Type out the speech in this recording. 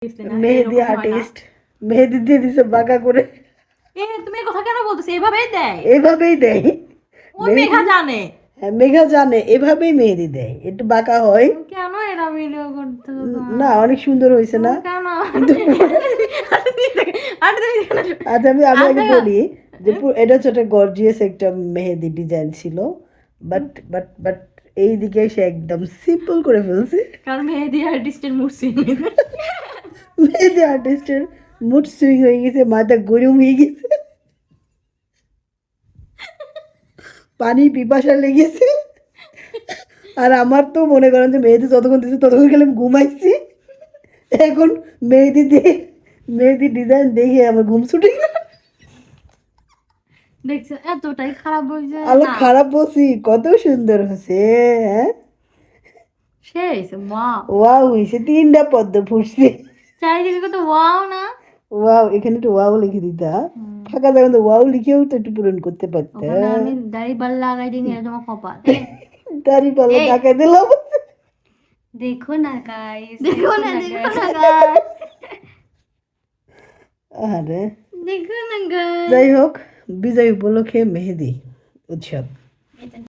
মেহেদি artist মেহেদি দিয়ে দিছে বাঁকা করে। তুমি এই কথা কেন বলতেছো? এভাবেই দেয়, এভাবেই দেয়। ওই মেঘা জানে। হ্যাঁ, মেঘা জানে এভাবেই মেহেদি দেয়, একটু বাঁকা হয়। কেন এরা ভিডিও করতেছো? না, অনেক সুন্দর হয়েছে না? কেন? কিন্তু আচ্ছা, আমি আগে বলি যে এটা হচ্ছে একটা গর্জিয়াস একটা মেহেদি ডিজাইন ছিল, বাট বাট বাট এই দিকে সে একদম সিম্পল করে ফেলছে। কারণ মেহেদি আর্টিস্টের মুড সুইং। মেহেদি আর্টিস্টের মুড সুইং হয়ে গেছে, মাথা গরম হয়ে গেছে, পানি পিপাসা লেগেছে। আর আমার তো মনে করেন যে মেহেদি যতক্ষণ দিচ্ছে ততক্ষণ খেলে আমি ঘুমাইছি। এখন মেহেদি দিয়ে মেহেদি ডিজাইন দেখে আমার ঘুম ছুটে গেছে। দেখছো এতটাই খারাপ হয়েছে? আলো খারাপ বলছি, কত সুন্দর হয়েছে। হ্যাঁ, শেষ। ওয়াও, ওয়াও হয়েছে, 3টা পদ্ম ফুটছে। চারিদিকে কত ওয়াও না? ওয়াও, এখানে একটু ওয়াও লিখে দিতা, ফাঁকা জায়গা তো ওয়াও লিখেও তো একটু পূরণ করতে পারতে। ওখানে আমি দাড়ি পাল্লা লাগাই দিই, তোমার কপাল। দাড়ি পাল্লা ঢাকায় দিলাম। দেখো না গাইস, দেখো না গাইস, আরে দেখো না গাইস। যাই হোক, বিজয় উপলক্ষে মেহেদি উৎসব।